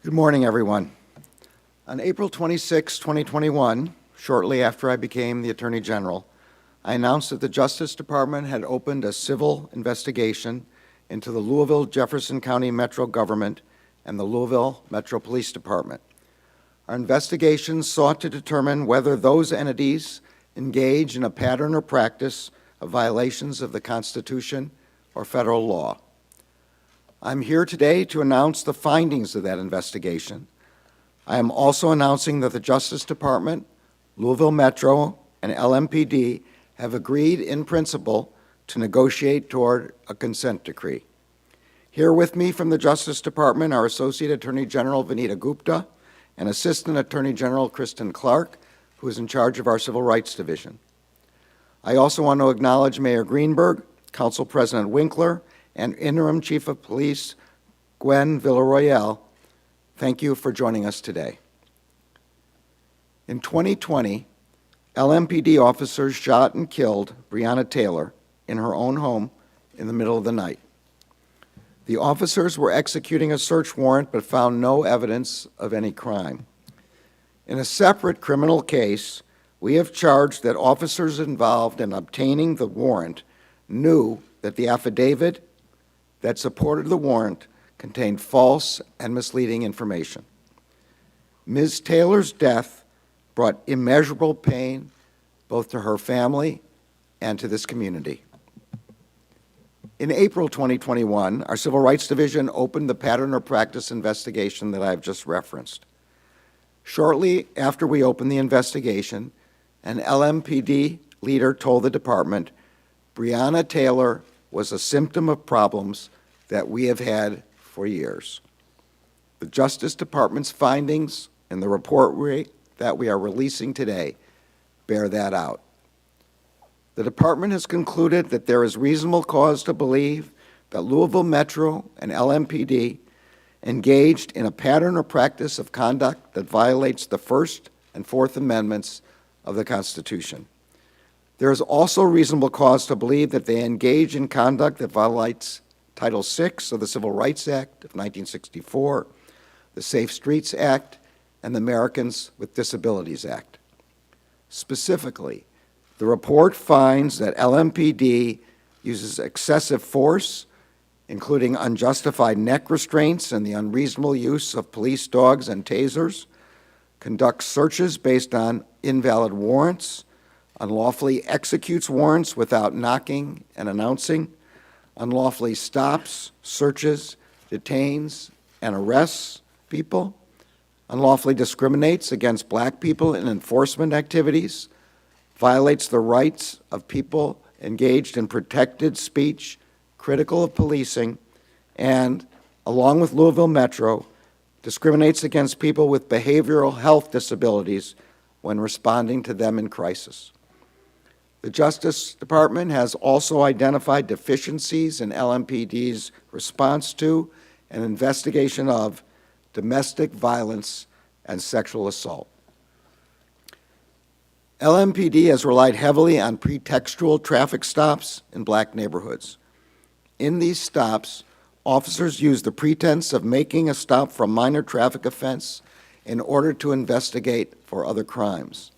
Good morning, everyone. On April 26, 2021, shortly after I became the Attorney General, I announced that the Justice Department had opened a civil investigation into the Louisville Jefferson County Metro Government and the Louisville Metro Police Department. Our investigation sought to determine whether those entities engage in a pattern or practice of violations of the Constitution or federal law. I'm here today to announce the findings of that investigation. I am also announcing that the Justice Department, Louisville Metro, and LMPD have agreed in principle to negotiate toward a consent decree. Here with me from the Justice Department are Associate Attorney General Vanita Gupta and Assistant Attorney General Kristen Clark, who is in charge of our Civil Rights Division. I also want to acknowledge Mayor Greenberg, Council President Winkler, and Interim Chief of Police Gwen Villarroel. Thank you for joining us today. In 2020, LMPD officers shot and killed Breonna Taylor in her own home in the middle of the night. The officers were executing a search warrant but found no evidence of any crime. In a separate criminal case, we have charged that officers involved in obtaining the warrant knew that the affidavit that supported the warrant contained false and misleading information. Ms. Taylor's death brought immeasurable pain both to her family and to this community. In April 2021, our Civil Rights Division opened the pattern or practice investigation that I have just referenced. Shortly after we opened the investigation, an LMPD leader told the department Breonna Taylor was a symptom of problems that we have had for years. The Justice Department's findings in the report that we are releasing today bear that out. The department has concluded that there is reasonable cause to believe that Louisville Metro and LMPD engaged in a pattern or practice of conduct that violates the First and Fourth Amendments of the Constitution. There is also reasonable cause to believe that they engage in conduct that violates Title VI of the Civil Rights Act of 1964, the Safe Streets Act, and the Americans with Disabilities Act. Specifically, the report finds that LMPD uses excessive force, including unjustified neck restraints and the unreasonable use of police dogs and tasers, conducts searches based on invalid warrants, unlawfully executes warrants without knocking and announcing, unlawfully stops, searches, detains, and arrests people, unlawfully discriminates against black people in enforcement activities, violates the rights of people engaged in protected speech critical of policing, and, along with Louisville Metro, discriminates against people with behavioral health disabilities when responding to them in crisis. The Justice Department has also identified deficiencies in LMPD's response to and investigation of domestic violence and sexual assault. LMPD has relied heavily on pretextual traffic stops in black neighborhoods. In these stops, officers use the pretense of making a stop for a minor traffic offense in order to investigate for other crimes.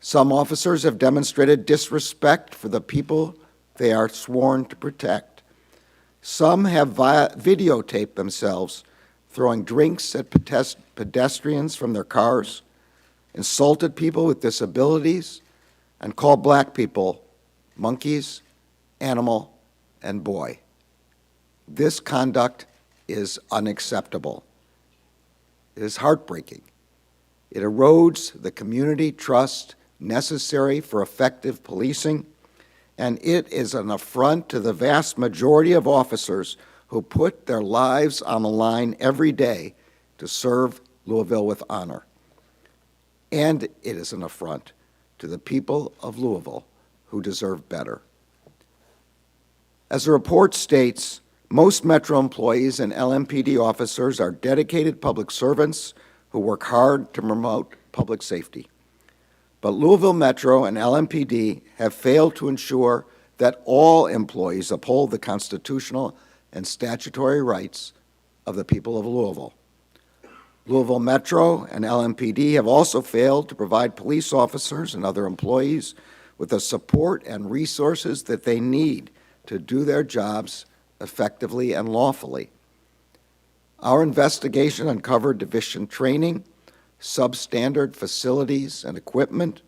Some officers have demonstrated disrespect for the people they are sworn to protect. Some have videotaped themselves throwing drinks at pedestrians from their cars, insulted people with disabilities, and called black people monkeys, animal, and boy. This conduct is unacceptable. It is heartbreaking. It erodes the community trust necessary for effective policing, and it is an affront to the vast majority of officers who put their lives on the line every day to serve Louisville with honor. And it is an affront to the people of Louisville who deserve better. As the report states, most Metro employees and LMPD officers are dedicated public servants who work hard to promote public safety. But Louisville Metro and LMPD have failed to ensure that all employees uphold the constitutional and statutory rights of the people of Louisville. Louisville Metro and LMPD have also failed to provide police officers and other employees with the support and resources that they need to do their jobs effectively and lawfully. Our investigation uncovered deficient training, substandard facilities and equipment,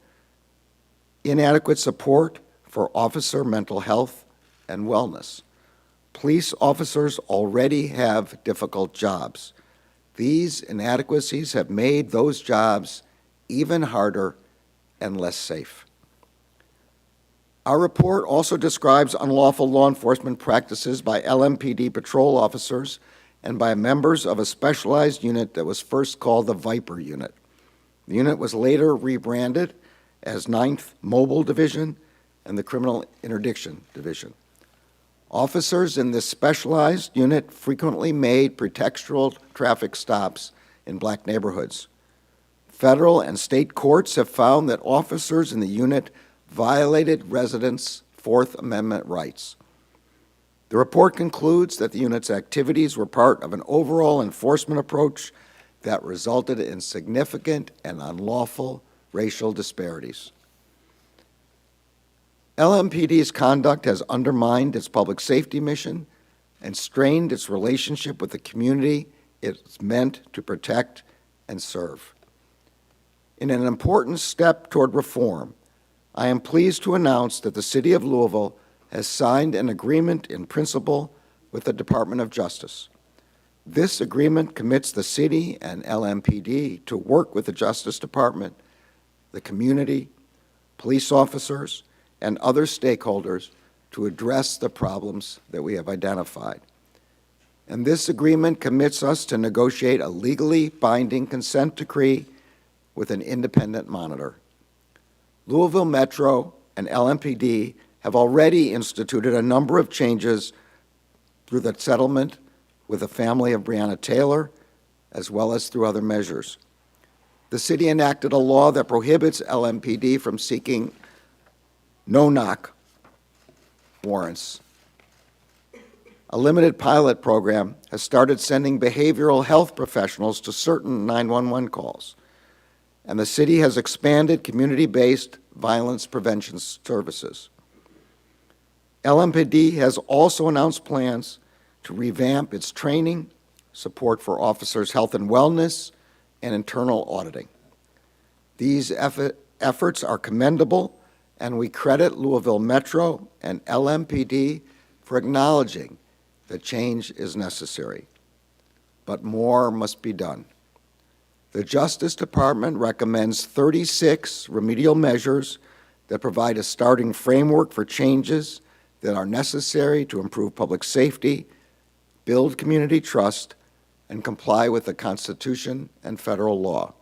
inadequate support for officer mental health and wellness. Police officers already have difficult jobs. These inadequacies have made those jobs even harder and less safe. Our report also describes unlawful law enforcement practices by LMPD patrol officers and by members of a specialized unit that was first called the Viper Unit. The unit was later rebranded as 9th Mobile Division and the Criminal Interdiction Division. Officers in this specialized unit frequently made pretextual traffic stops in black neighborhoods. Federal and state courts have found that officers in the unit violated residents' Fourth Amendment rights. The report concludes that the unit's activities were part of an overall enforcement approach that resulted in significant and unlawful racial disparities. LMPD's conduct has undermined its public safety mission and strained its relationship with the community it's meant to protect and serve. In an important step toward reform, I am pleased to announce that the City of Louisville has signed an agreement in principle with the Department of Justice. This agreement commits the city and LMPD to work with the Justice Department, the community, police officers, and other stakeholders to address the problems that we have identified. And this agreement commits us to negotiate a legally binding consent decree with an independent monitor. Louisville Metro and LMPD have already instituted a number of changes through the settlement with the family of Breonna Taylor, as well as through other measures. The city enacted a law that prohibits LMPD from seeking no-knock warrants. A limited pilot program has started sending behavioral health professionals to certain 911 calls, and the city has expanded community-based violence prevention services. LMPD has also announced plans to revamp its training, support for officers' health and wellness, and internal auditing. These efforts are commendable, and we credit Louisville Metro and LMPD for acknowledging that change is necessary. But more must be done. The Justice Department recommends 36 remedial measures that provide a starting framework for changes that are necessary to improve public safety, build community trust, and comply with the Constitution and federal law.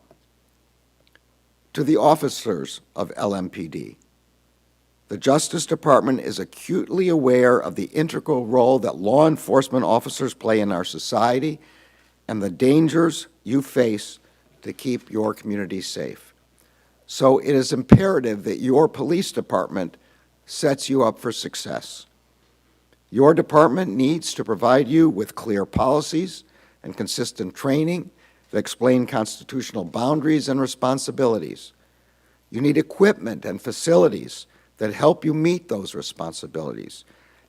To the officers of LMPD, the Justice Department is acutely aware of the integral role that law enforcement officers play in our society and the dangers you face to keep your community safe. So it is imperative that your police department sets you up for success. Your department needs to provide you with clear policies and consistent training that explain constitutional boundaries and responsibilities. You need equipment and facilities that help you meet those responsibilities.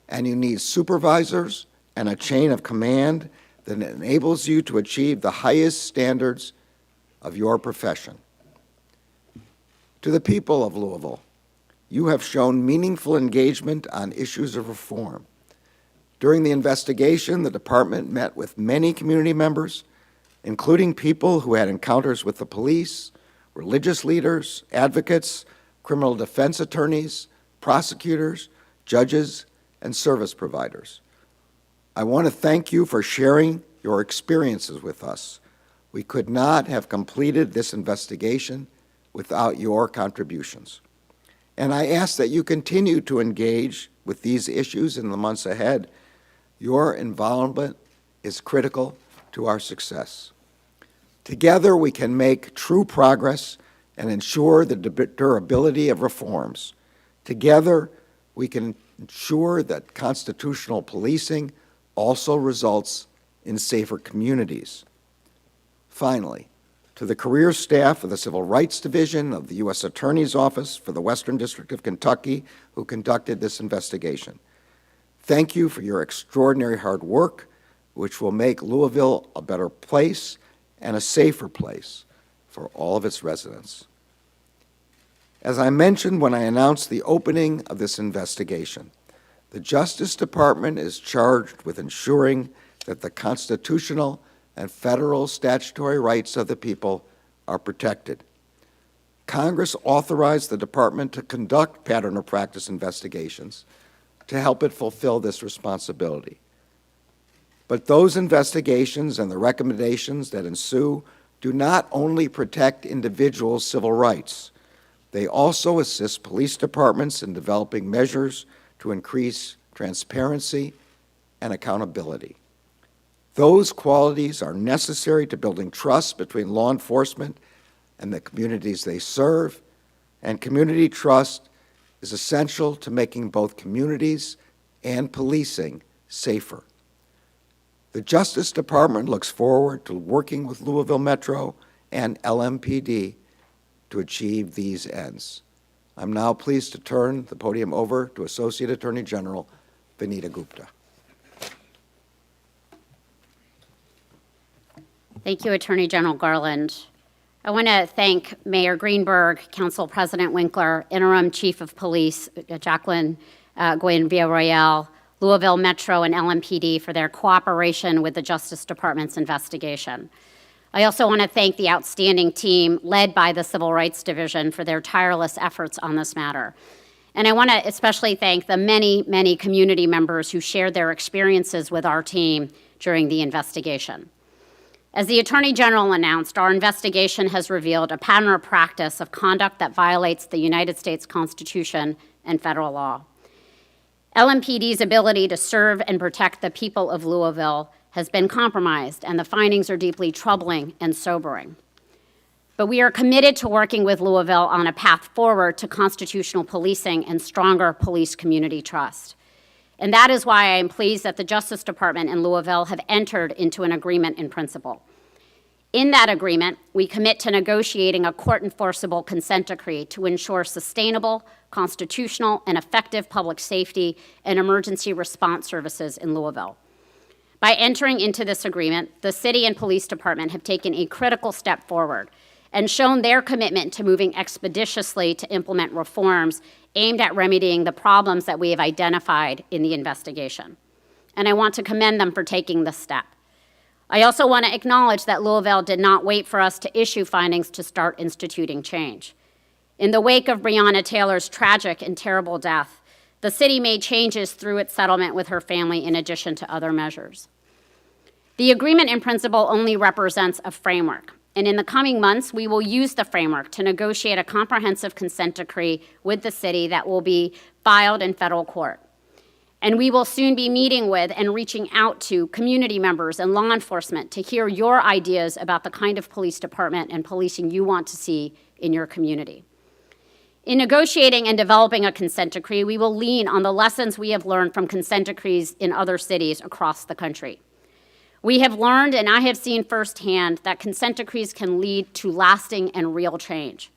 And you need supervisors and a chain of command that enables you to achieve the highest standards of your profession. To the people of Louisville, you have shown meaningful engagement on issues of reform. During the investigation, the department met with many community members, including people who had encounters with the police, religious leaders, advocates, criminal defense attorneys, prosecutors, judges, and service providers. I want to thank you for sharing your experiences with us. We could not have completed this investigation without your contributions. And I ask that you continue to engage with these issues in the months ahead. Your involvement is critical to our success. Together, we can make true progress and ensure the durability of reforms. Together, we can ensure that constitutional policing also results in safer communities. Finally, to the career staff of the Civil Rights Division of the U.S. Attorney's Office for the Western District of Kentucky who conducted this investigation, thank you for your extraordinary hard work, which will make Louisville a better place and a safer place for all of its residents. As I mentioned when I announced the opening of this investigation, the Justice Department is charged with ensuring that the constitutional and federal statutory rights of the people are protected. Congress authorized the department to conduct pattern or practice investigations to help it fulfill this responsibility. But those investigations and the recommendations that ensue do not only protect individuals' civil rights, they also assist police departments in developing measures to increase transparency and accountability. Those qualities are necessary to building trust between law enforcement and the communities they serve, and community trust is essential to making both communities and policing safer. The Justice Department looks forward to working with Louisville Metro and LMPD to achieve these ends. I'm now pleased to turn the podium over to Associate Attorney General Vanita Gupta. Thank you, Attorney General Garland. I want to thank Mayor Greenberg, Council President Winkler, Interim Chief of Police Jacqueline Gwen Villarreal, Louisville Metro and LMPD for their cooperation with the Justice Department's investigation. I also want to thank the outstanding team led by the Civil Rights Division for their tireless efforts on this matter. And I want to especially thank the many, many community members who shared their experiences with our team during the investigation. As the Attorney General announced, our investigation has revealed a pattern or practice of conduct that violates the United States Constitution and federal law. LMPD's ability to serve and protect the people of Louisville has been compromised, and the findings are deeply troubling and sobering. But we are committed to working with Louisville on a path forward to constitutional policing and stronger police community trust. And that is why I am pleased that the Justice Department and Louisville have entered into an agreement in principle. In that agreement, we commit to negotiating a court-enforceable consent decree to ensure sustainable, constitutional, and effective public safety and emergency response services in Louisville. By entering into this agreement, the city and police department have taken a critical step forward and shown their commitment to moving expeditiously to implement reforms aimed at remedying the problems that we have identified in the investigation. And I want to commend them for taking this step. I also want to acknowledge that Louisville did not wait for us to issue findings to start instituting change. In the wake of Breonna Taylor's tragic and terrible death, the city made changes through its settlement with her family in addition to other measures. The agreement in principle only represents a framework, and in the coming months, we will use the framework to negotiate a comprehensive consent decree with the city that will be filed in federal court. And we will soon be meeting with and reaching out to community members and law enforcement to hear your ideas about the kind of police department and policing you want to see in your community. In negotiating and developing a consent decree, we will lean on the lessons we have learned from consent decrees in other cities across the country. We have learned, and I have seen firsthand, that consent decrees can lead to lasting and real change.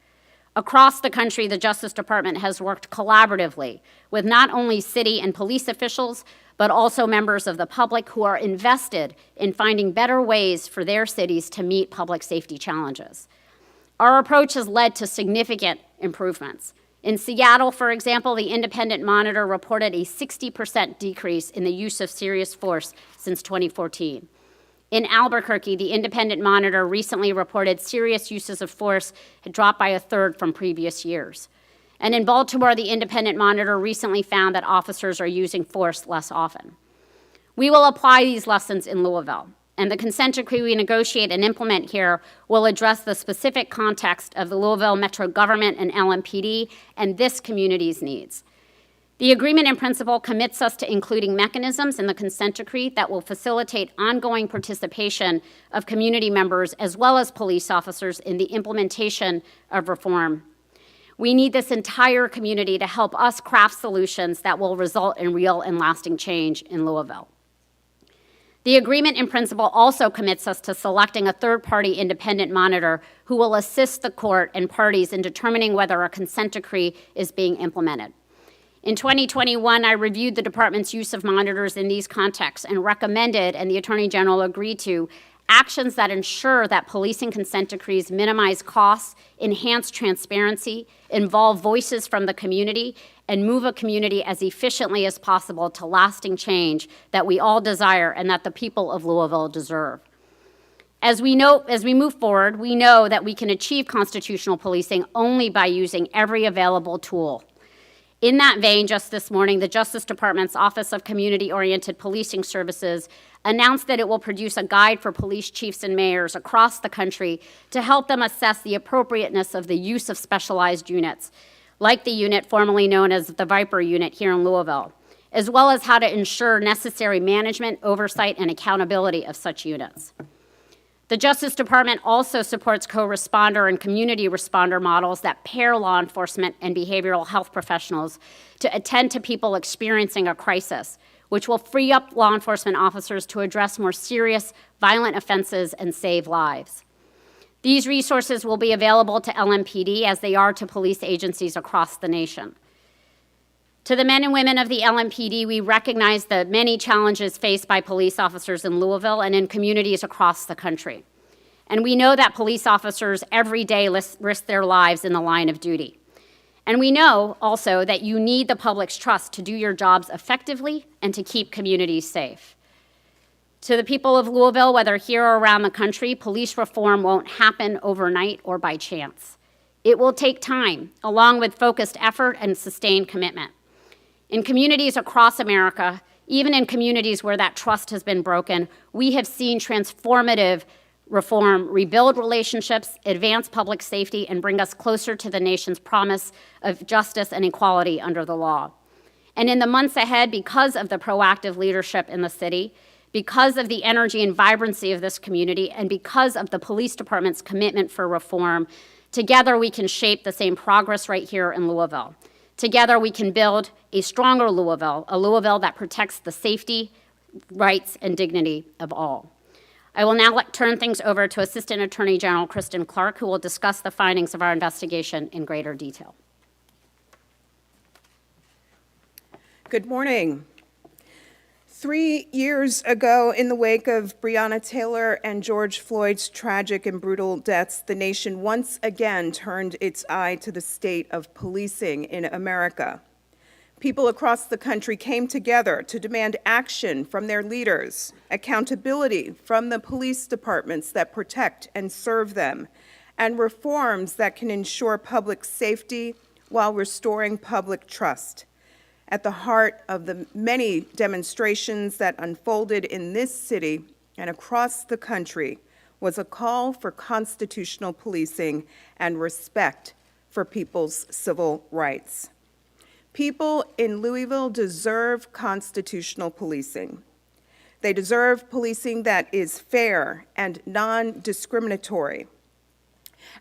Across the country, the Justice Department has worked collaboratively with not only city and police officials, but also members of the public who are invested in finding better ways for their cities to meet public safety challenges. Our approach has led to significant improvements. In Seattle, for example, the Independent Monitor reported a 60% decrease in the use of serious force since 2014. In Albuquerque, the Independent Monitor recently reported serious uses of force had dropped by a third from previous years. And in Baltimore, the Independent Monitor recently found that officers are using force less often. We will apply these lessons in Louisville, and the consent decree we negotiate and implement here will address the specific context of the Louisville Metro government and LMPD and this community's needs. The agreement in principle commits us to including mechanisms in the consent decree that will facilitate ongoing participation of community members as well as police officers in the implementation of reform. We need this entire community to help us craft solutions that will result in real and lasting change in Louisville. The agreement in principle also commits us to selecting a third-party independent monitor who will assist the court and parties in determining whether a consent decree is being implemented. In 2021, I reviewed the department's use of monitors in these contexts and recommended, and the Attorney General agreed to, actions that ensure that policing consent decrees minimize costs, enhance transparency, involve voices from the community, and move a community as efficiently as possible to lasting change that we all desire and that the people of Louisville deserve. As we move forward, we know that we can achieve constitutional policing only by using every available tool. In that vein, just this morning, the Justice Department's Office of Community-Oriented Policing Services announced that it will produce a guide for police chiefs and mayors across the country to help them assess the appropriateness of the use of specialized units, like the unit formerly known as the Viper Unit here in Louisville, as well as how to ensure necessary management, oversight, and accountability of such units. The Justice Department also supports co-responder and community responder models that pair law enforcement and behavioral health professionals to attend to people experiencing a crisis, which will free up law enforcement officers to address more serious violent offenses and save lives. These resources will be available to LMPD as they are to police agencies across the nation. To the men and women of the LMPD, we recognize the many challenges faced by police officers in Louisville and in communities across the country. And we know that police officers every day risk their lives in the line of duty. And we know also that you need the public's trust to do your jobs effectively and to keep communities safe. To the people of Louisville, whether here or around the country, police reform won't happen overnight or by chance. It will take time, along with focused effort and sustained commitment. In communities across America, even in communities where that trust has been broken, we have seen transformative reform rebuild relationships, advance public safety, and bring us closer to the nation's promise of justice and equality under the law. And in the months ahead, because of the proactive leadership in the city, because of the energy and vibrancy of this community, and because of the police department's commitment for reform, together we can shape the same progress right here in Louisville. Together we can build a stronger Louisville, a Louisville that protects the safety, rights, and dignity of all. I will now turn things over to Assistant Attorney General Kristen Clark, who will discuss the findings of our investigation in greater detail. Good morning. 3 years ago, in the wake of Breonna Taylor and George Floyd's tragic and brutal deaths, the nation once again turned its eye to the state of policing in America. People across the country came together to demand action from their leaders, accountability from the police departments that protect and serve them, and reforms that can ensure public safety while restoring public trust. At the heart of the many demonstrations that unfolded in this city and across the country was a call for constitutional policing and respect for people's civil rights. People in Louisville deserve constitutional policing. They deserve policing that is fair and non-discriminatory.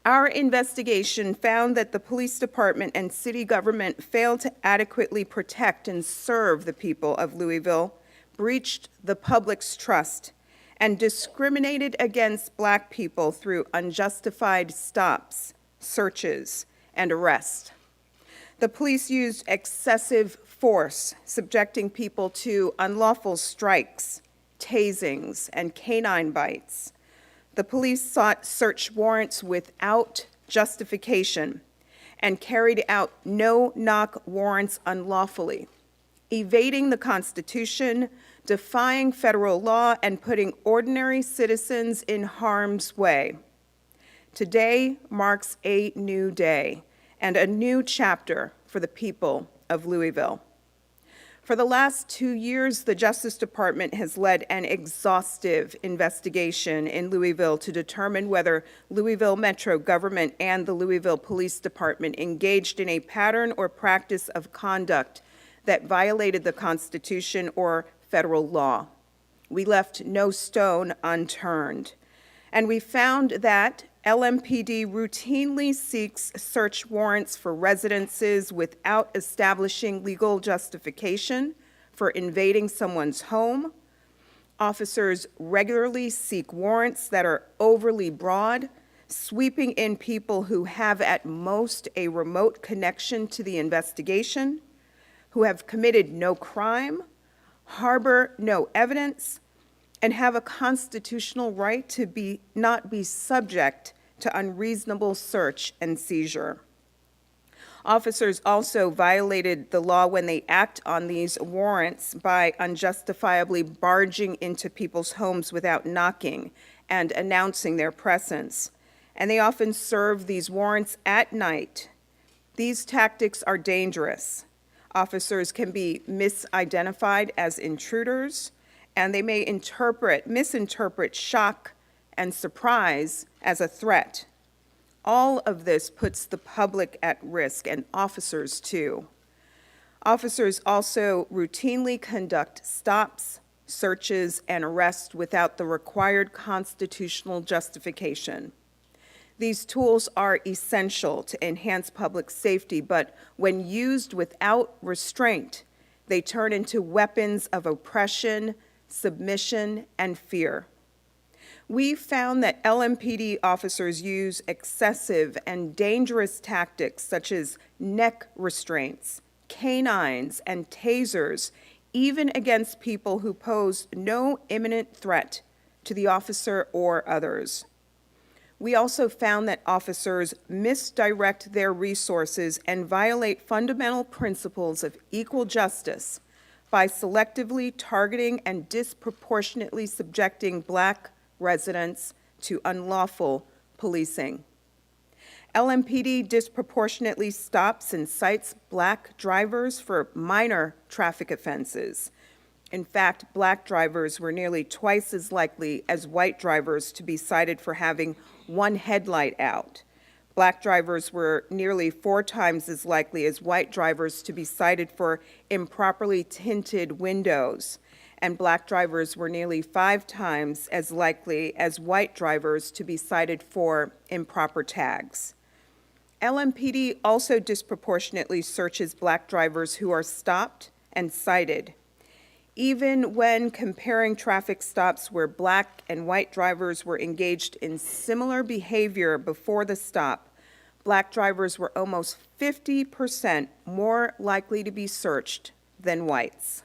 Our investigation found that the police department and city government failed to adequately protect and serve the people of Louisville, breached the public's trust, and discriminated against Black people through unjustified stops, searches, and arrests. The police used excessive force, subjecting people to unlawful strikes, tasings, and canine bites. The police sought search warrants without justification and carried out no-knock warrants unlawfully, evading the Constitution, defying federal law, and putting ordinary citizens in harm's way. Today marks a new day and a new chapter for the people of Louisville. For the last 2 years, the Justice Department has led an exhaustive investigation in Louisville to determine whether Louisville Metro government and the Louisville Police Department engaged in a pattern or practice of conduct that violated the Constitution or federal law. We left no stone unturned, and we found that LMPD routinely seeks search warrants for residences without establishing legal justification for invading someone's home, Officers regularly seek warrants that are overly broad, sweeping in people who have at most a remote connection to the investigation, who have committed no crime, harbor no evidence, and have a constitutional right to not be subject to unreasonable search and seizure. Officers also violated the law when they act on these warrants by unjustifiably barging into people's homes without knocking and announcing their presence. And they often serve these warrants at night. These tactics are dangerous. Officers can be misidentified as intruders, and they may misinterpret shock and surprise as a threat. All of this puts the public at risk, and officers too. Officers also routinely conduct stops, searches, and arrests without the required constitutional justification. These tools are essential to enhance public safety, but when used without restraint, they turn into weapons of oppression, submission, and fear. We found that LMPD officers use excessive and dangerous tactics such as neck restraints, canines, and tasers, even against people who pose no imminent threat to the officer or others. We also found that officers misdirect their resources and violate fundamental principles of equal justice by selectively targeting and disproportionately subjecting Black residents to unlawful policing. LMPD disproportionately stops and cites Black drivers for minor traffic offenses. In fact, Black drivers were nearly twice as likely as white drivers to be cited for having one headlight out. Black drivers were nearly 4 times as likely as white drivers to be cited for improperly tinted windows, and Black drivers were nearly 5 times as likely as white drivers to be cited for improper tags. LMPD also disproportionately searches Black drivers who are stopped and cited. Even when comparing traffic stops where Black and white drivers were engaged in similar behavior before the stop, Black drivers were almost 50% more likely to be searched than whites.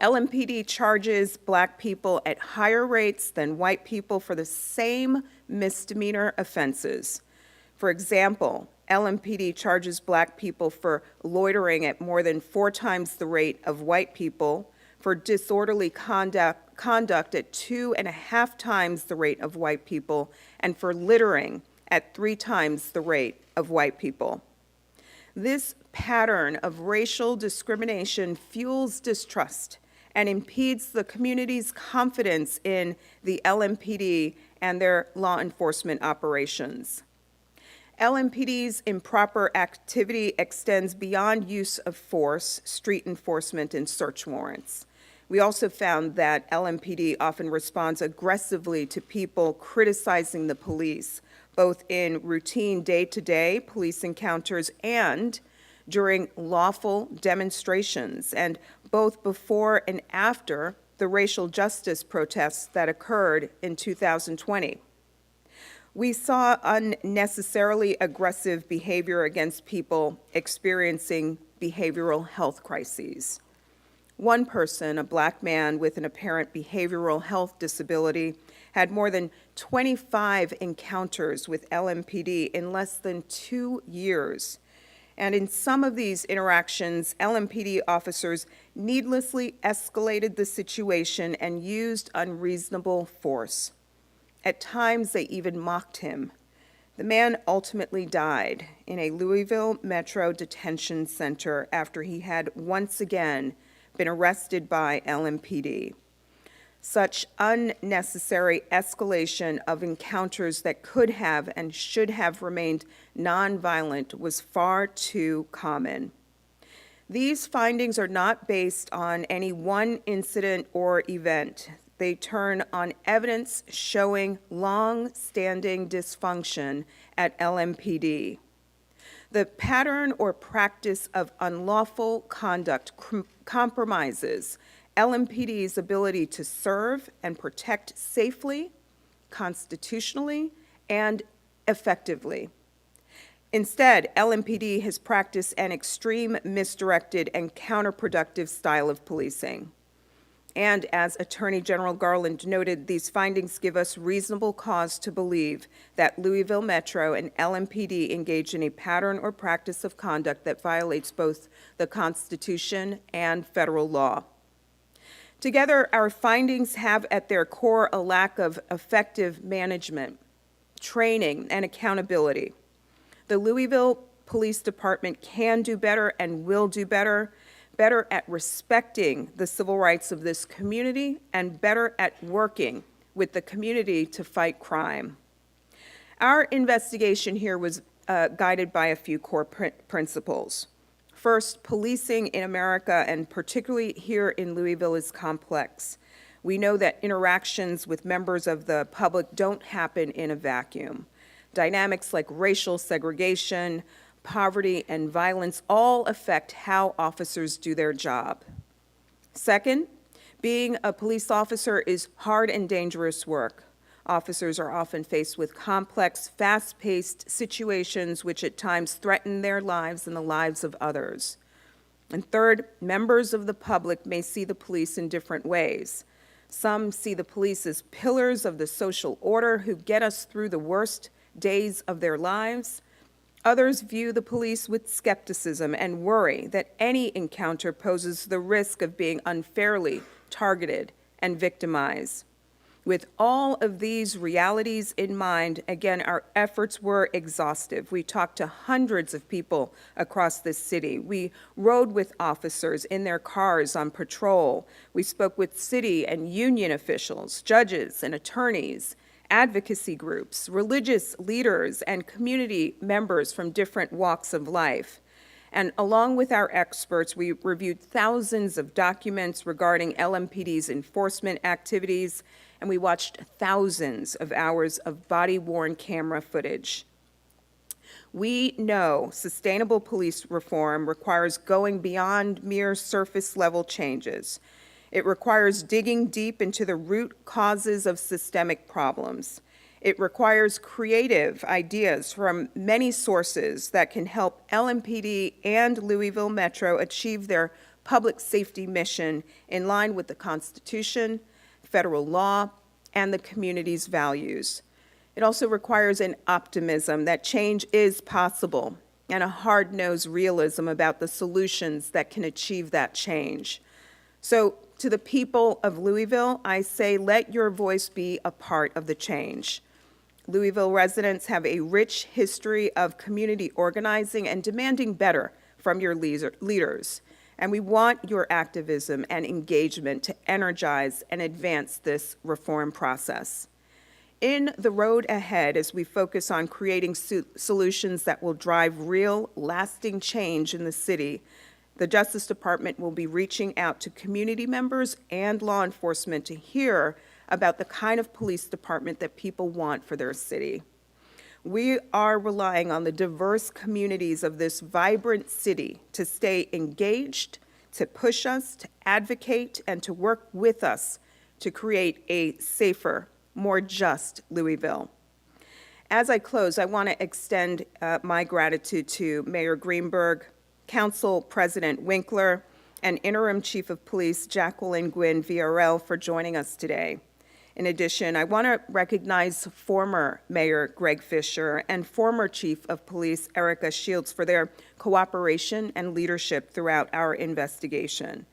LMPD charges Black people at higher rates than white people for the same misdemeanor offenses. For example, LMPD charges Black people for loitering at more than 4 times the rate of white people, for disorderly conduct at 2.5 times the rate of white people, and for littering at 3 times the rate of white people. This pattern of racial discrimination fuels distrust and impedes the community's confidence in the LMPD and their law enforcement operations. LMPD's improper activity extends beyond use of force, street enforcement, and search warrants. We also found that LMPD often responds aggressively to people criticizing the police, both in routine day-to-day police encounters and during lawful demonstrations, and both before and after the racial justice protests that occurred in 2020. We saw unnecessarily aggressive behavior against people experiencing behavioral health crises. One person, a Black man with an apparent behavioral health disability, had more than 25 encounters with LMPD in less than 2 years. And in some of these interactions, LMPD officers needlessly escalated the situation and used unreasonable force. At times, they even mocked him. The man ultimately died in a Louisville Metro detention center after he had once again been arrested by LMPD. Such unnecessary escalation of encounters that could have and should have remained nonviolent was far too common. These findings are not based on any one incident or event. They turn on evidence showing long-standing dysfunction at LMPD. The pattern or practice of unlawful conduct compromises LMPD's ability to serve and protect safely, constitutionally, and effectively. Instead, LMPD has practiced an extreme, misdirected, and counterproductive style of policing. And as Attorney General Garland noted, these findings give us reasonable cause to believe that Louisville Metro and LMPD engage in a pattern or practice of conduct that violates both the Constitution and federal law. Together, our findings have at their core a lack of effective management, training, and accountability. The Louisville Police Department can do better and will do better at respecting the civil rights of this community, and better at working with the community to fight crime. Our investigation here was guided by a few core principles. First, policing in America, and particularly here in Louisville, is complex. We know that interactions with members of the public don't happen in a vacuum. Dynamics like racial segregation, poverty, and violence all affect how officers do their job. Second, being a police officer is hard and dangerous work. Officers are often faced with complex, fast-paced situations which at times threaten their lives and the lives of others. And third, members of the public may see the police in different ways. Some see the police as pillars of the social order who get us through the worst days of their lives. Others view the police with skepticism and worry that any encounter poses the risk of being unfairly targeted and victimized. With all of these realities in mind, again, our efforts were exhaustive. We talked to hundreds of people across this city. We rode with officers in their cars on patrol. We spoke with city and union officials, judges and attorneys, advocacy groups, religious leaders, and community members from different walks of life. And along with our experts, we reviewed thousands of documents regarding LMPD's enforcement activities, and we watched thousands of hours of body-worn camera footage. We know sustainable police reform requires going beyond mere surface-level changes. It requires digging deep into the root causes of systemic problems. It requires creative ideas from many sources that can help LMPD and Louisville Metro achieve their public safety mission in line with the Constitution, federal law, and the community's values. It also requires an optimism that change is possible and a hard-nosed realism about the solutions that can achieve that change. So, to the people of Louisville, I say, let your voice be a part of the change. Louisville residents have a rich history of community organizing and demanding better from your leaders. And we want your activism and engagement to energize and advance this reform process. In the road ahead, as we focus on creating solutions that will drive real, lasting change in the city, the Justice Department will be reaching out to community members and law enforcement to hear about the kind of police department that people want for their city. We are relying on the diverse communities of this vibrant city to stay engaged, to push us, to advocate, and to work with us to create a safer, more just Louisville. As I close, I want to extend my gratitude to Mayor Greenberg, Council President Winkler, and Interim Chief of Police Jacqueline Gwynn VRL for joining us today. In addition, I want to recognize former Mayor Greg Fisher and former Chief of Police Erica Shields for their cooperation and leadership throughout our investigation.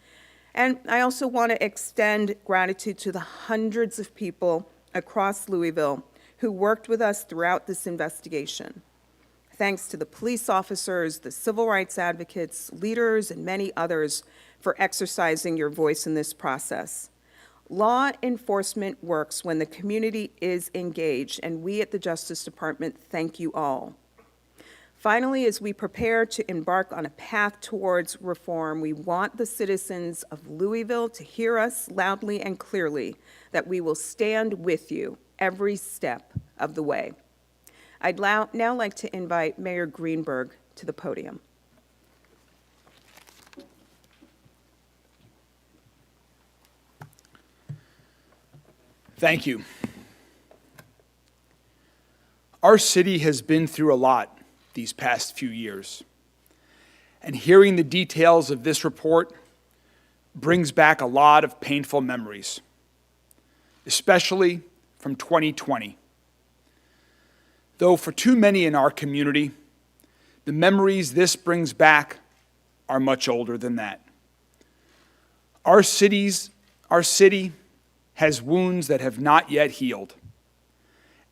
And I also want to extend gratitude to the hundreds of people across Louisville who worked with us throughout this investigation. Thanks to the police officers, the civil rights advocates, leaders, and many others for exercising your voice in this process. Law enforcement works when the community is engaged, and we at the Justice Department thank you all. Finally, as we prepare to embark on a path towards reform, we want the citizens of Louisville to hear us loudly and clearly that we will stand with you every step of the way. I'd now like to invite Mayor Greenberg to the podium. Thank you. Our city has been through a lot these past few years, and hearing the details of this report brings back a lot of painful memories, especially from 2020. Though for too many in our community, the memories this brings back are much older than that. Our city has wounds that have not yet healed.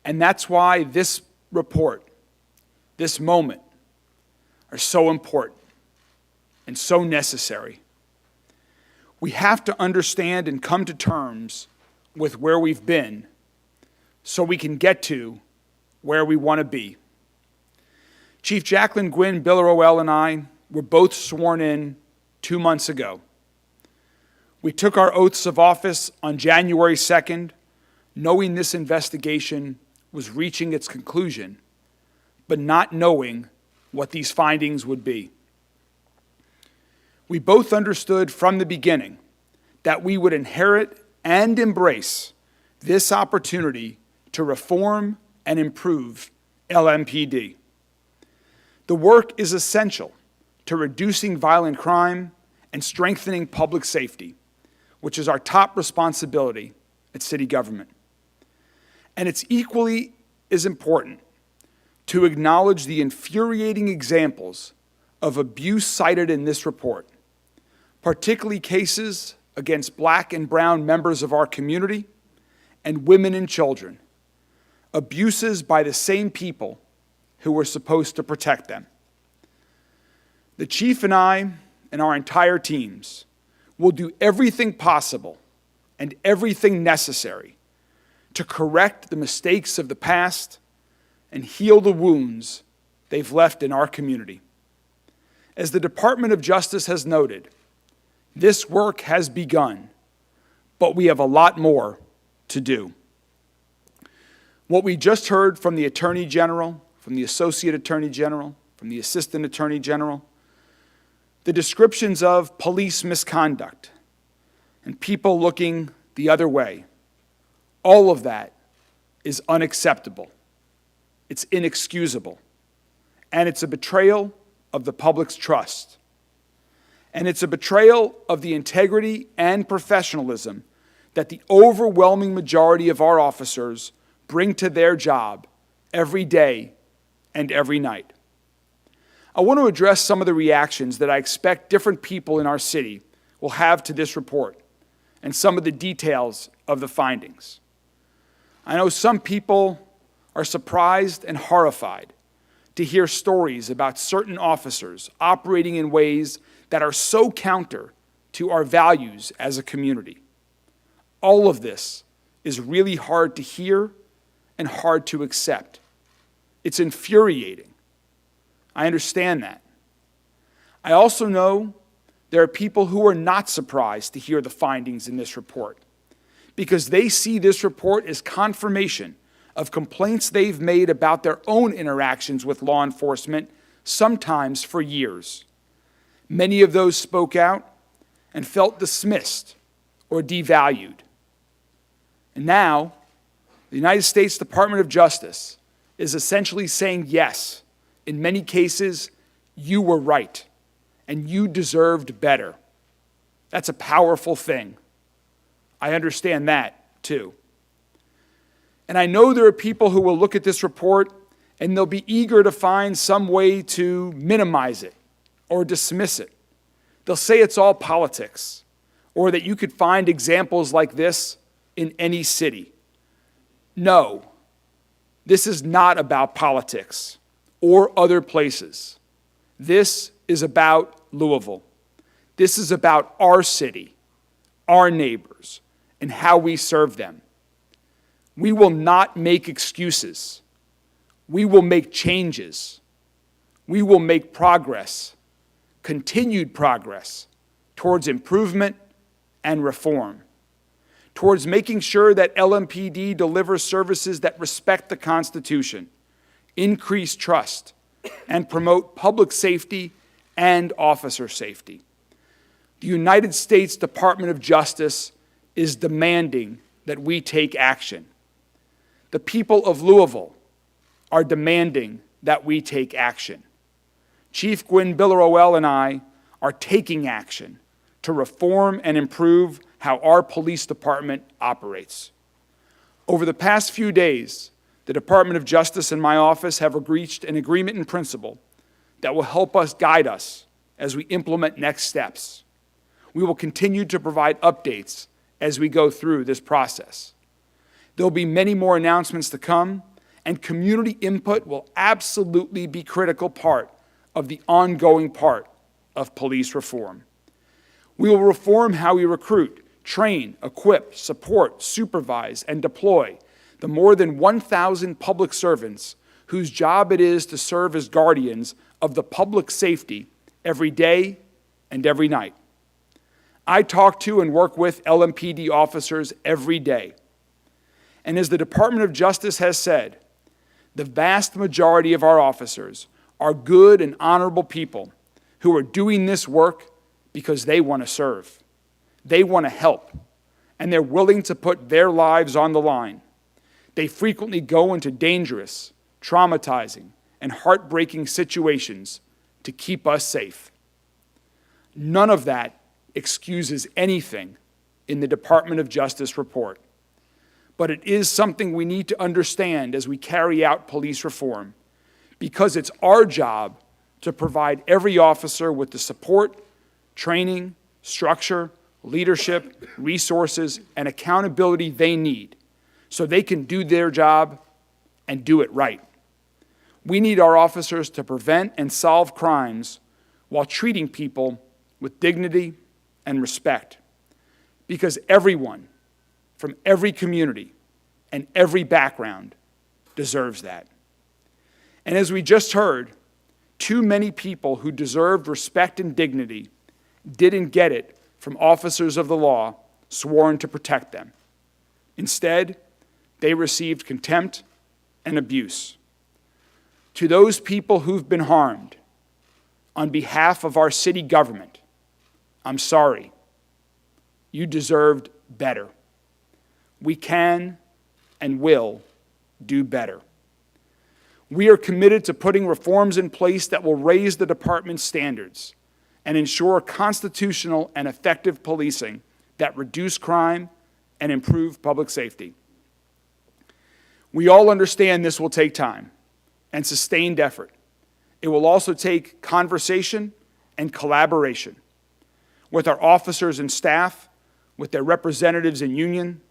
And that's why this report, this moment, are so important and so necessary. We have to understand and come to terms with where we've been so we can get to where we want to be. Chief Jacqueline Gwynn Bill and I were both sworn in 2 months ago. We took our oaths of office on January 2nd, knowing this investigation was reaching its conclusion, but not knowing what these findings would be. We both understood from the beginning that we would inherit and embrace this opportunity to reform and improve LMPD. The work is essential to reducing violent crime and strengthening public safety, which is our top responsibility at city government. And it's equally as important to acknowledge the infuriating examples of abuse cited in this report, particularly cases against Black and brown members of our community and women and children, abuses by the same people who were supposed to protect them. The chief and I and our entire teams will do everything possible and everything necessary to correct the mistakes of the past and heal the wounds they've left in our community. As the Department of Justice has noted, this work has begun, but we have a lot more to do. What we just heard from the Attorney General, from the Associate Attorney General, from the Assistant Attorney General, the descriptions of police misconduct and people looking the other way, all of that is unacceptable. It's inexcusable. And it's a betrayal of the public's trust. And it's a betrayal of the integrity and professionalism that the overwhelming majority of our officers bring to their job every day and every night. I want to address some of the reactions that I expect different people in our city will have to this report and some of the details of the findings. I know some people are surprised and horrified to hear stories about certain officers operating in ways that are so counter to our values as a community. All of this is really hard to hear and hard to accept. It's infuriating. I understand that. I also know there are people who are not surprised to hear the findings in this report because they see this report as confirmation of complaints they've made about their own interactions with law enforcement, sometimes for years. Many of those spoke out and felt dismissed or devalued. And now, the United States Department of Justice is essentially saying, yes, in many cases, you were right, and you deserved better. That's a powerful thing. I understand that, too. And I know there are people who will look at this report and they'll be eager to find some way to minimize it or dismiss it. They'll say it's all politics, or that you could find examples like this in any city. No, this is not about politics or other places. This is about Louisville. This is about our city, our neighbors, and how we serve them. We will not make excuses. We will make changes. We will make progress, continued progress, towards improvement and reform, towards making sure that LMPD delivers services that respect the Constitution, increase trust, and promote public safety and officer safety. The United States Department of Justice is demanding that we take action. The people of Louisville are demanding that we take action. Chief Gwen Billerowell and I are taking action to reform and improve how our police department operates. Over the past few days, the Department of Justice and my office have reached an agreement in principle that will help us guide us as we implement next steps. We will continue to provide updates as we go through this process. There will be many more announcements to come, and community input will absolutely be a critical part of the ongoing part of police reform. We will reform how we recruit, train, equip, support, supervise, and deploy the more than 1,000 public servants whose job it is to serve as guardians of the public safety every day and every night. I talk to and work with LMPD officers every day. And as the Department of Justice has said, the vast majority of our officers are good and honorable people who are doing this work because they want to serve. They want to help, and they're willing to put their lives on the line. They frequently go into dangerous, traumatizing, and heartbreaking situations to keep us safe. None of that excuses anything in the Department of Justice report, but it is something we need to understand as we carry out police reform, because it's our job to provide every officer with the support, training, structure, leadership, resources, and accountability they need so they can do their job and do it right. We need our officers to prevent and solve crimes while treating people with dignity and respect, because everyone from every community and every background deserves that. And as we just heard, too many people who deserved respect and dignity didn't get it from officers of the law sworn to protect them. Instead, they received contempt and abuse. To those people who've been harmed, on behalf of our city government, I'm sorry. You deserved better. We can and will do better. We are committed to putting reforms in place that will raise the department's standards and ensure constitutional and effective policing that reduce crime and improve public safety. We all understand this will take time and sustained effort. It will also take conversation and collaboration with our officers and staff, with their representatives and union,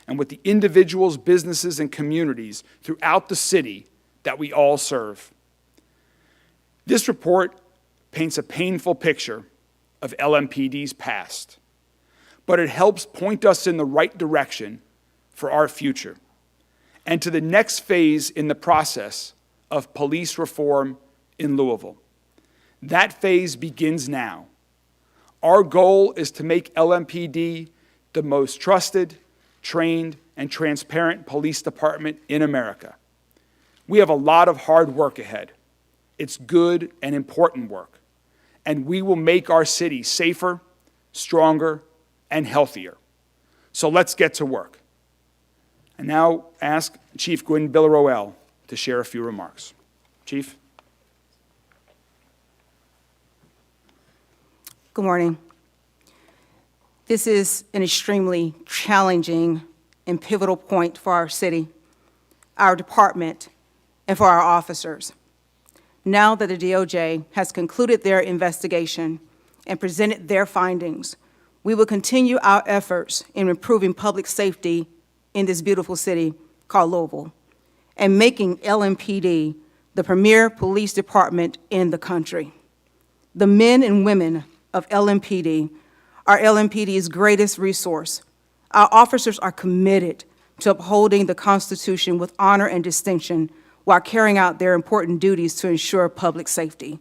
and with the individuals, businesses, and communities throughout the city that we all serve. This report paints a painful picture of LMPD's past, but it helps point us in the right direction for our future and to the next phase in the process of police reform in Louisville. That phase begins now. Our goal is to make LMPD the most trusted, trained, and transparent police department in America. We have a lot of hard work ahead. It's good and important work, and we will make our city safer, stronger, and healthier. So let's get to work. I now ask Chief Gwen Billerowell to share a few remarks. Chief? Good morning. This is an extremely challenging and pivotal point for our city, our department, and for our officers. Now that the DOJ has concluded their investigation and presented their findings, we will continue our efforts in improving public safety in this beautiful city called Louisville and making LMPD the premier police department in the country. The men and women of LMPD are LMPD's greatest resource. Our officers are committed to upholding the Constitution with honor and distinction while carrying out their important duties to ensure public safety.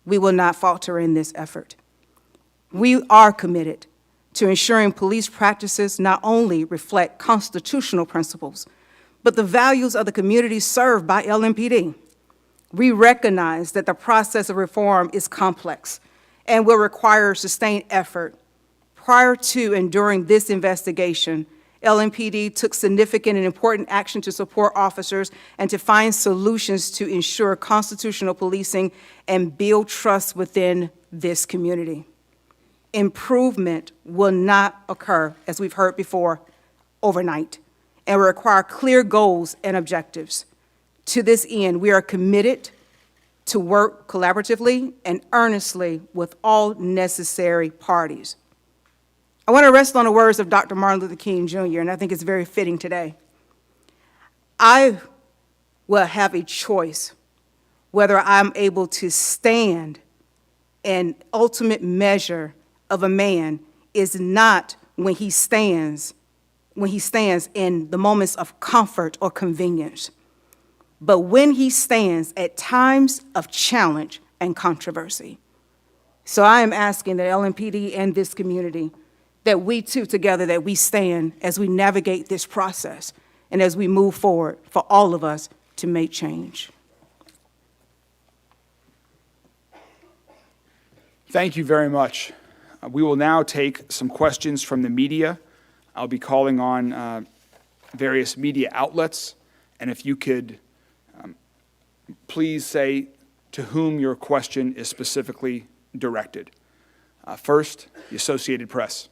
We will not falter in this effort. We are committed to ensuring police practices not only reflect constitutional principles, but the values of the communities served by LMPD. We recognize that the process of reform is complex and will require sustained effort. Prior to and during this investigation, LMPD took significant and important action to support officers and to find solutions to ensure constitutional policing and build trust within this community. Improvement will not occur, as we've heard before, overnight, and will require clear goals and objectives. To this end, we are committed to work collaboratively and earnestly with all necessary parties. I want to rest on the words of Dr. Martin Luther King Jr., and I think it's very fitting today. I will have a choice whether I'm able to stand. An ultimate measure of a man is not when he stands in the moments of comfort or convenience, but when he stands at times of challenge and controversy. So I am asking the LMPD and this community that we too together, that we stand as we navigate this process and as we move forward for all of us to make change. Thank you very much. We will now take some questions from the media. I'll be calling on various media outlets, and if you could please say to whom your question is specifically directed. First, the Associated Press.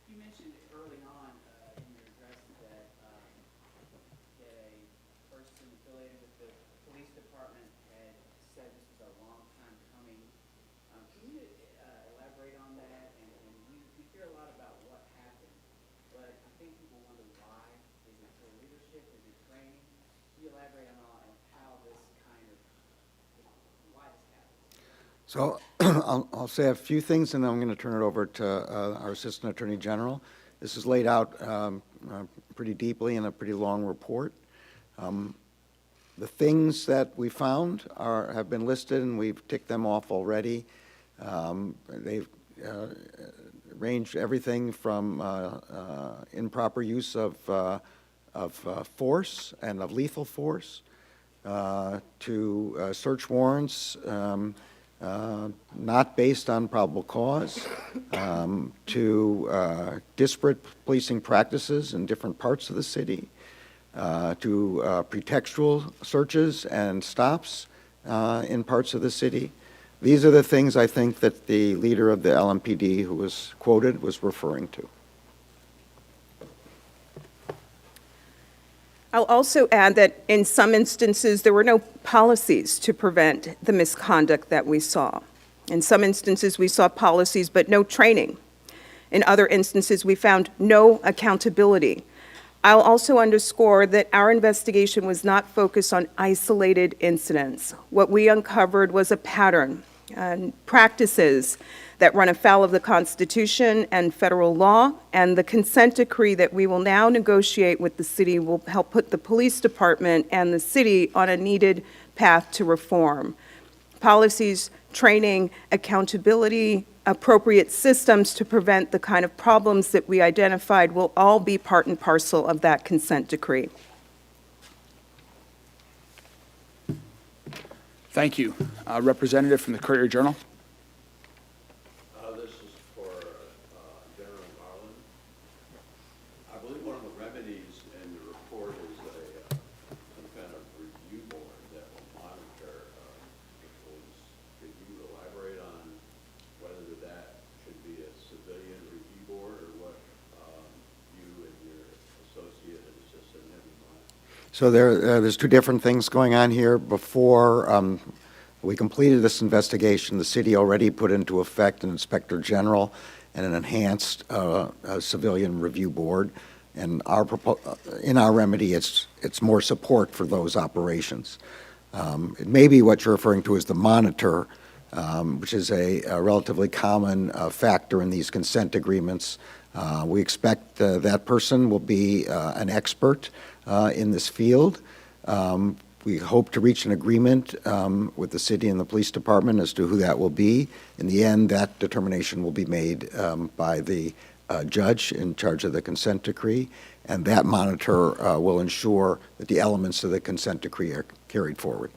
You mentioned early on in your address that a person affiliated with the police department had said this was a long time coming. Can you elaborate on that? And we hear a lot about what happened, but I think people wonder why. Is it for leadership? Is it training? Can you elaborate on how this kind of, why this happened? So I'll say a few things, and then I'm going to turn it over to our Assistant Attorney General. This is laid out pretty deeply in a pretty long report. The things that we found have been listed, and we've ticked them off already. They've ranged everything from improper use of force and of lethal force to search warrants not based on probable cause, to disparate policing practices in different parts of the city, to pretextual searches and stops in parts of the city. These are the things I think that the leader of the LMPD, who was quoted, was referring to. I'll also add that in some instances, there were no policies to prevent the misconduct that we saw. In some instances, we saw policies but no training. In other instances, we found no accountability. I'll also underscore that our investigation was not focused on isolated incidents. What we uncovered was a pattern and practices that run afoul of the Constitution and federal law, and the consent decree that we will now negotiate with the city will help put the police department and the city on a needed path to reform. Policies, training, accountability, appropriate systems to prevent the kind of problems that we identified will all be part and parcel of that consent decree. Thank you. Representative from the Courier-Journal. This is for General Garland. I believe one of the remedies in the report is some kind of review board that will monitor police. Could you elaborate on whether that should be a civilian review board or what you and your associate and assistant have in mind? So there's two different things going on here. Before we completed this investigation, the city already put into effect an inspector general and an enhanced civilian review board. And in our remedy, it's more support for those operations. It may be what you're referring to as the monitor, which is a relatively common factor in these consent agreements. We expect that person will be an expert in this field. We hope to reach an agreement with the city and the police department as to who that will be. In the end, that determination will be made by the judge in charge of the consent decree, and that monitor will ensure that the elements of the consent decree are carried forward.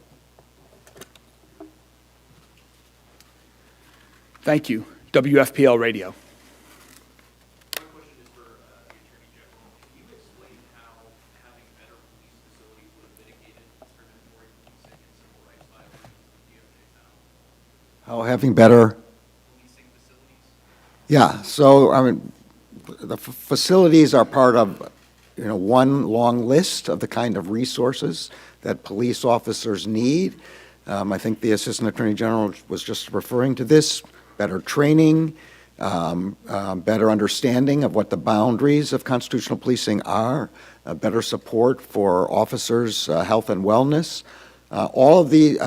Thank you. WFPL Radio. My question is for the Attorney General. Can you explain how having better police facilities would have mitigated discriminatory policing and civil rights violations the DOJ found? How having better, Policing facilities? yeah, so, I mean, the facilities are part of, one long list of the kind of resources that police officers need. I think the Assistant Attorney General was just referring to this, better training, better understanding of what the boundaries of constitutional policing are, better support for officers' health and wellness, all of the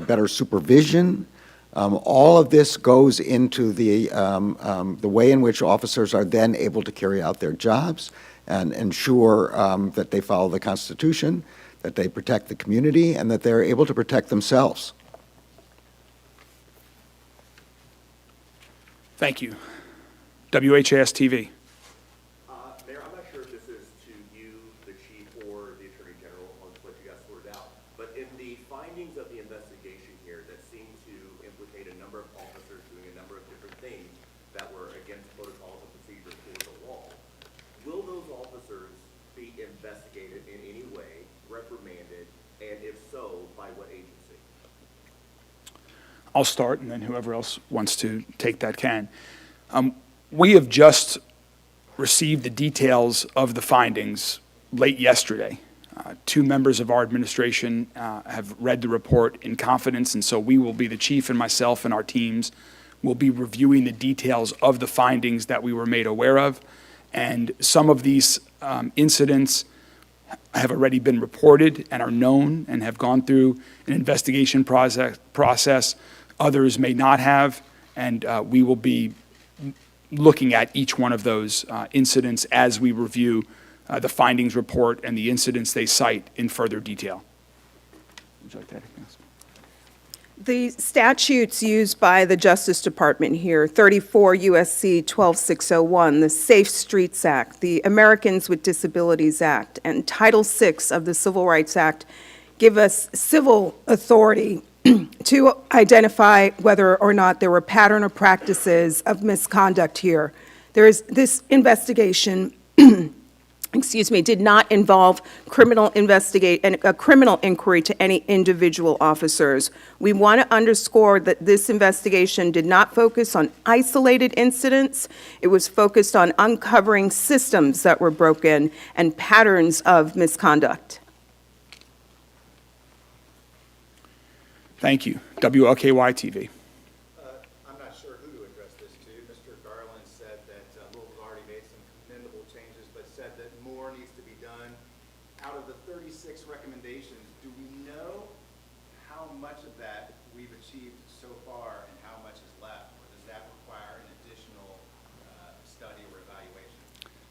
better supervision. All of this goes into the way in which officers are then able to carry out their jobs and ensure that they follow the Constitution, that they protect the community, and that they're able to protect themselves. Thank you. WHAS TV. Mayor, I'm not sure if this is to you, the chief, or the attorney general on what you guys sorted out, but in the findings of the investigation here that seem to implicate a number of officers doing a number of different things that were against protocols and procedures for the law, will those officers be investigated in any way, reprimanded, and if so, by what agency? I'll start, and then whoever else wants to take that can. We have just received the details of the findings late yesterday. Two members of our administration have read the report in confidence, and so we will be, the chief and myself and our teams, will be reviewing the details of the findings that we were made aware of. And some of these incidents have already been reported and are known and have gone through an investigation process. Others may not have, and we will be looking at each one of those incidents as we review the findings report and the incidents they cite in further detail. Would you like to add anything else? The statutes used by the Justice Department here, 34 U.S.C. 12601, the Safe Streets Act, the Americans with Disabilities Act, and Title VI of the Civil Rights Act give us civil authority to identify whether or not there were pattern or practices of misconduct here. This investigation did not involve a criminal inquiry to any individual officers. We want to underscore that this investigation did not focus on isolated incidents. It was focused on uncovering systems that were broken and patterns of misconduct. Thank you. WLKY TV. I'm not sure who to address this to. Mr. Garland said that Louisville's already made some commendable changes, but said that more needs to be done. Out of the 36 recommendations, do we know how much of that we've achieved so far and how much is left? Or does that require an additional study or evaluation?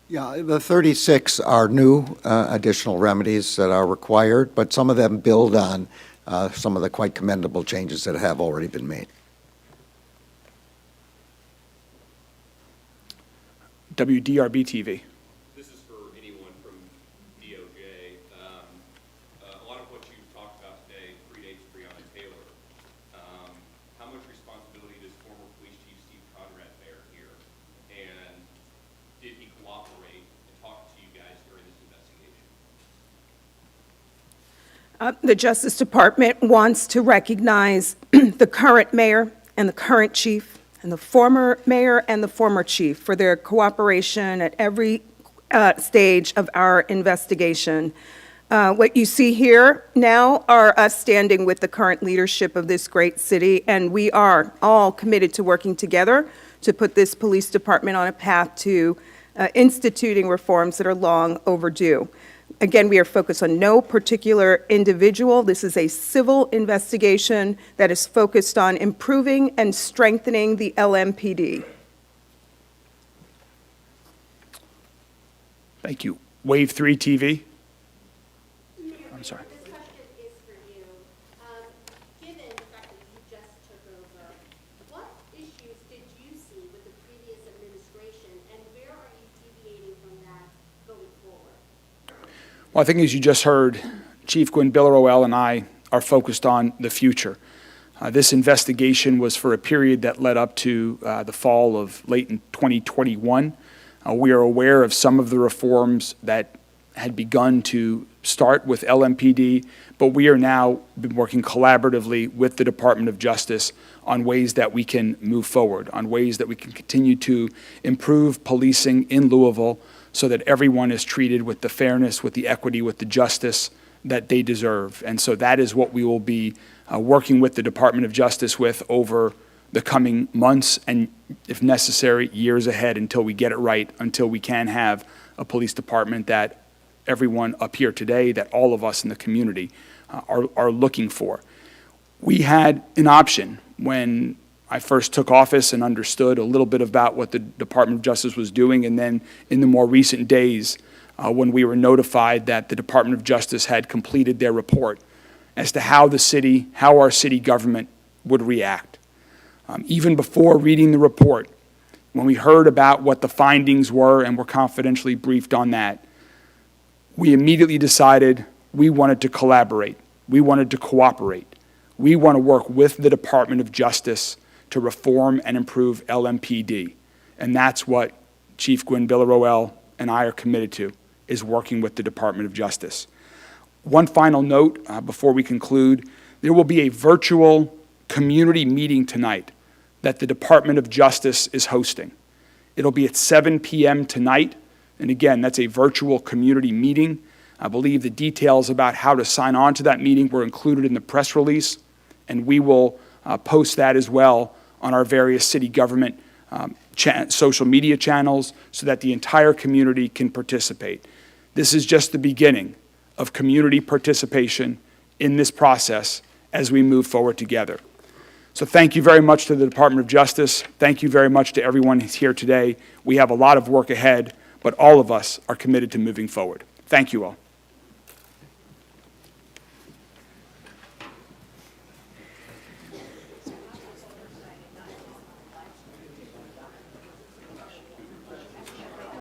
Yeah, the 36 are new additional remedies that are required, but some of them build on some of the quite commendable changes that have already been made. WDRB TV. This is for anyone from DOJ. A lot of what you've talked about today predates Breonna Taylor. How much responsibility does former Police Chief Steve Conrad bear here? And did he cooperate and talk to you guys during this investigation? The Justice Department wants to recognize the current mayor and the current chief and the former mayor and the former chief for their cooperation at every stage of our investigation. What you see here now are us standing with the current leadership of this great city, and we are all committed to working together to put this police department on a path to instituting reforms that are long overdue. Again, we are focused on no particular individual. This is a civil investigation that is focused on improving and strengthening the LMPD. Thank you. Wave 3 TV. I'm sorry. This question is for you. Given the fact that you just took over, what issues did you see with the previous administration, and where are you deviating from that going forward? Well, I think as you just heard, Chief Gwen Billerowell and I are focused on the future. This investigation was for a period that led up to the fall of late in 2021. We are aware of some of the reforms that had begun to start with LMPD, but we are now been working collaboratively with the Department of Justice on ways that we can move forward, on ways that we can continue to improve policing in Louisville so that everyone is treated with the fairness, with the equity, with the justice that they deserve. And so that is what we will be working with the Department of Justice with over the coming months and, if necessary, years ahead until we get it right, until we can have a police department that everyone up here today, that all of us in the community are looking for. We had an option when I first took office and understood a little bit about what the Department of Justice was doing, and then in the more recent days when we were notified that the Department of Justice had completed their report as to how our city government would react. Even before reading the report, when we heard about what the findings were and were confidentially briefed on that, we immediately decided we wanted to collaborate. We wanted to cooperate. We want to work with the Department of Justice to reform and improve LMPD. And that's what Chief Gwen Villaroel and I are committed to, is working with the Department of Justice. One final note before we conclude, there will be a virtual community meeting tonight that the Department of Justice is hosting. It'll be at 7 p.m. tonight. And again, that's a virtual community meeting. I believe the details about how to sign on to that meeting were included in the press release, and we will post that as well on our various city government social media channels so that the entire community can participate. This is just the beginning of community participation in this process as we move forward together. So thank you very much to the Department of Justice. Thank you very much to everyone who's here today. We have a lot of work ahead, but all of us are committed to moving forward. Thank you all.